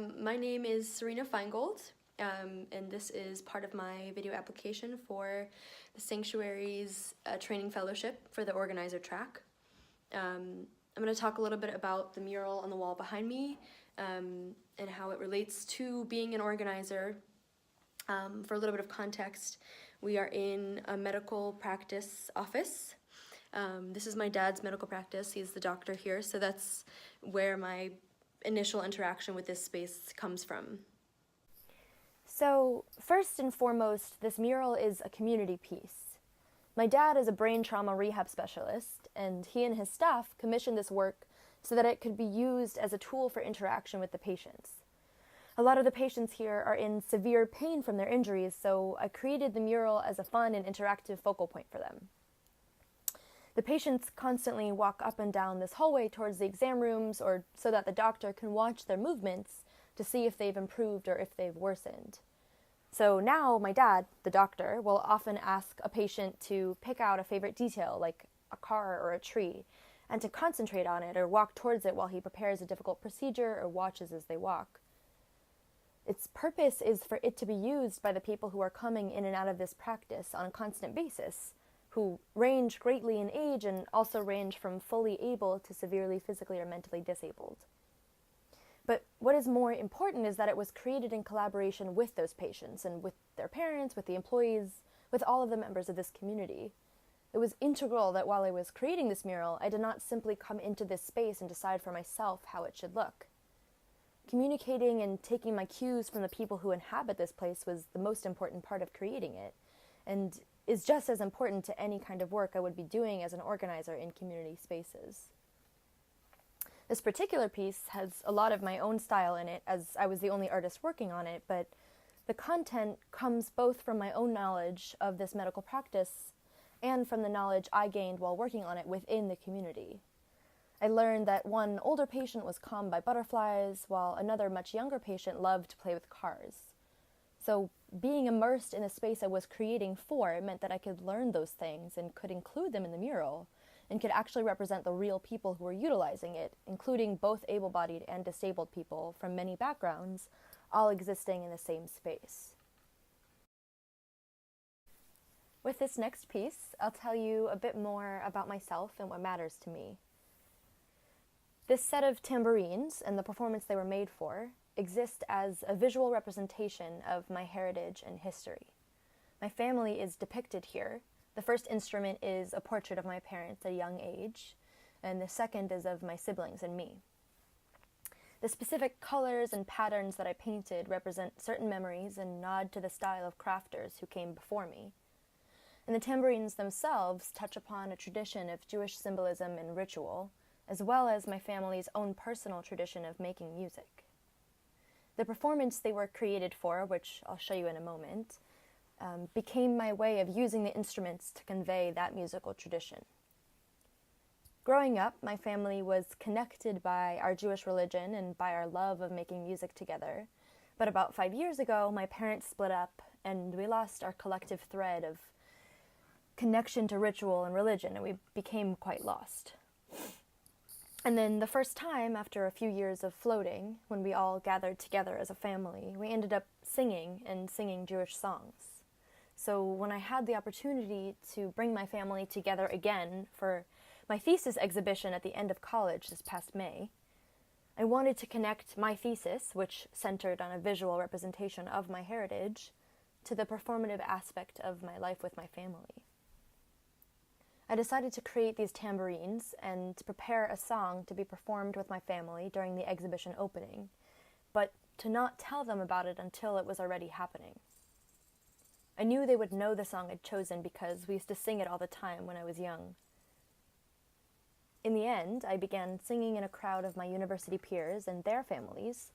My name is Serena Feingold, and this is part of my video application for the Sanctuaries training fellowship for the organizer track. I'm going to talk a little bit about the mural on the wall behind me and how it relates to being an organizer. For a little bit of context, we are in a medical practice office. This is my dad's medical practice. He's the doctor here, so that's where my initial interaction with this space comes from. So, first and foremost, this mural is a community piece. My dad is a brain trauma rehab specialist, and he and his staff commissioned this work so that it could be used as a tool for interaction with the patients. A lot of the patients here are in severe pain from their injuries, so I created the mural as a fun and interactive focal point for them. The patients constantly walk up and down this hallway towards the exam rooms, or so that the doctor can watch their movements to see if they've improved or if they've worsened. So now my dad, the doctor, will often ask a patient to pick out a favorite detail, like a car or a tree, and to concentrate on it or walk towards it while he prepares a difficult procedure or watches as they walk. Its purpose is for it to be used by the people who are coming in and out of this practice on a constant basis, who range greatly in age and also range from fully able to severely physically or mentally disabled. But what is more important is that it was created in collaboration with those patients and with their parents, with the employees, with all of the members of this community. It was integral that while I was creating this mural, I did not simply come into this space and decide for myself how it should look. Communicating and taking my cues from the people who inhabit this place was the most important part of creating it, and is just as important to any kind of work I would be doing as an organizer in community spaces. This particular piece has a lot of my own style in it, as I was the only artist working on it, but the content comes both from my own knowledge of this medical practice and from the knowledge I gained while working on it within the community. I learned that one older patient was calmed by butterflies, while another much younger patient loved to play with cars. So being immersed in the space I was creating for meant that I could learn those things and could include them in the mural, and could actually represent the real people who were utilizing it, including both able-bodied and disabled people from many backgrounds, all existing in the same space. With this next piece, I'll tell you a bit more about myself and what matters to me. This set of tambourines, and the performance they were made for, exist as a visual representation of my heritage and history. My family is depicted here. The first instrument is a portrait of my parents at a young age, and the second is of my siblings and me. The specific colors and patterns that I painted represent certain memories and nod to the style of crafters who came before me. And the tambourines themselves touch upon a tradition of Jewish symbolism and ritual, as well as my family's own personal tradition of making music. The performance they were created for, which I'll show you in a moment, became my way of using the instruments to convey that musical tradition. Growing up, my family was connected by our Jewish religion and by our love of making music together. But about 5 years ago, my parents split up, and we lost our collective thread of connection to ritual and religion, and we became quite lost. And then the first time, after a few years of floating, when we all gathered together as a family, we ended up singing Jewish songs. So when I had the opportunity to bring my family together again for my thesis exhibition at the end of college this past May, I wanted to connect my thesis, which centered on a visual representation of my heritage, to the performative aspect of my life with my family. I decided to create these tambourines and to prepare a song to be performed with my family during the exhibition opening, but to not tell them about it until it was already happening. I knew they would know the song I'd chosen because we used to sing it all the time when I was young. In the end, I began singing in a crowd of my university peers and their families,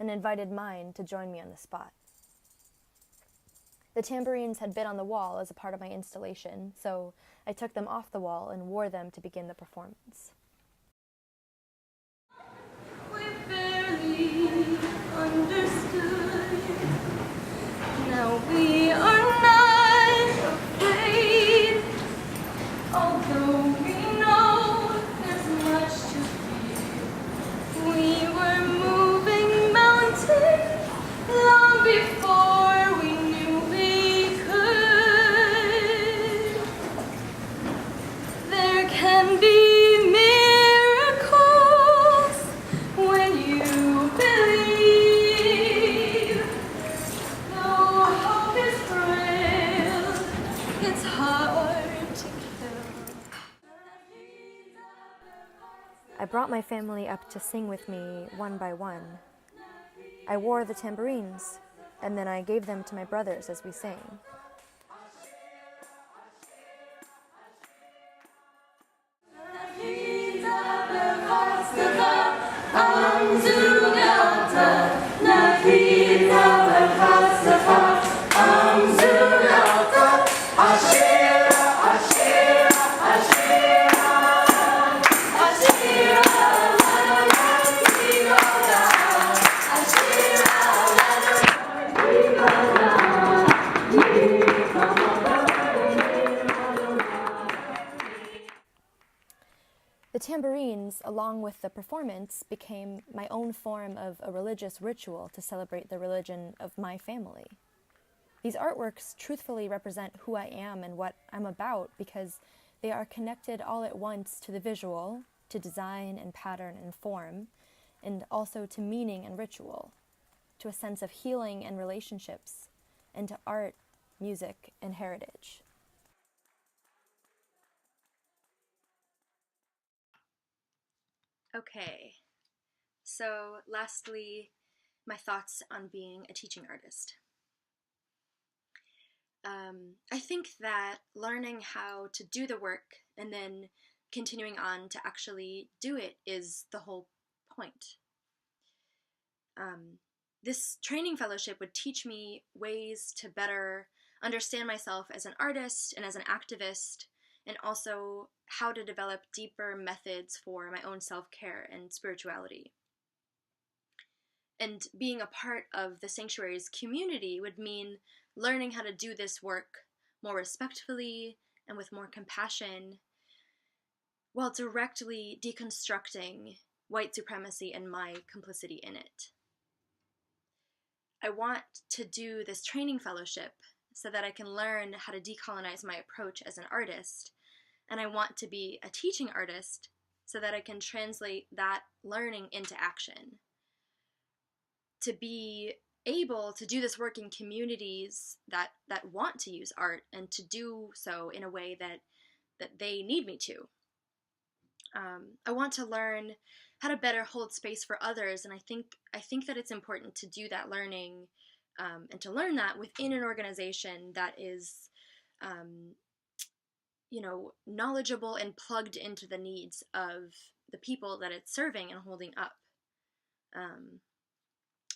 and invited mine to join me on the spot. The tambourines had been on the wall as a part of my installation, so I took them off the wall and wore them to begin the performance. We barely understood. Now we are not afraid, although we know there's much to fear. We were moving mountains. my family up to sing with me one by one. I wore the tambourines, and then I gave them to my brothers as we sang. The tambourines, along with the performance, became my own form of a religious ritual to celebrate the religion of my family. These artworks truthfully represent who I am and what I'm about because they are connected all at once to the visual, to design and pattern and form, and also to meaning and ritual, to a sense of healing and relationships, and to art, music, and heritage. Okay, so lastly, my thoughts on being a teaching artist. I think that learning how to do the work and then continuing on to actually do it is the whole point. This training fellowship would teach me ways to better understand myself as an artist and as an activist, and also how to develop deeper methods for my own self-care and spirituality. And being a part of the Sanctuaries community would mean learning how to do this work more respectfully and with more compassion, while directly deconstructing white supremacy and my complicity in it. I want to do this training fellowship so that I can learn how to decolonize my approach as an artist, and I want to be a teaching artist so that I can translate that learning into action. To be able to do this work in communities that want to use art and to do so in a way that they need me to. I want to learn how to better hold space for others, and I think that it's important to do that learning and to learn that within an organization that is knowledgeable and plugged into the needs of the people that it's serving and holding up.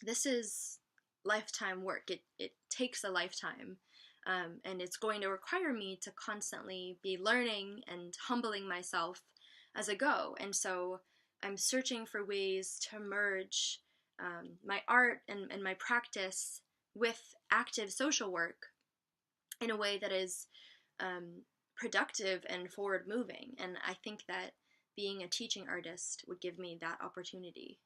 This is lifetime work. It takes a lifetime, and it's going to require me to constantly be learning and humbling myself as I go. And so I'm searching for ways to merge my art and my practice with active social work in a way that is productive and forward-moving. And I think that being a teaching artist would give me that opportunity.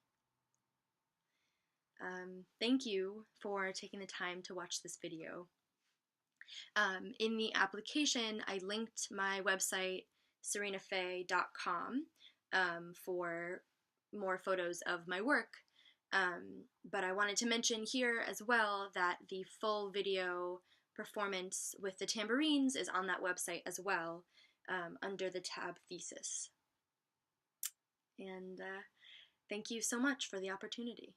Thank you for taking the time to watch this video. In the application, I linked my website, serenafei.com, for more photos of my work. But I wanted to mention here as well that the full video performance with the tambourines is on that website as well, under the tab Thesis. And thank you so much for the opportunity.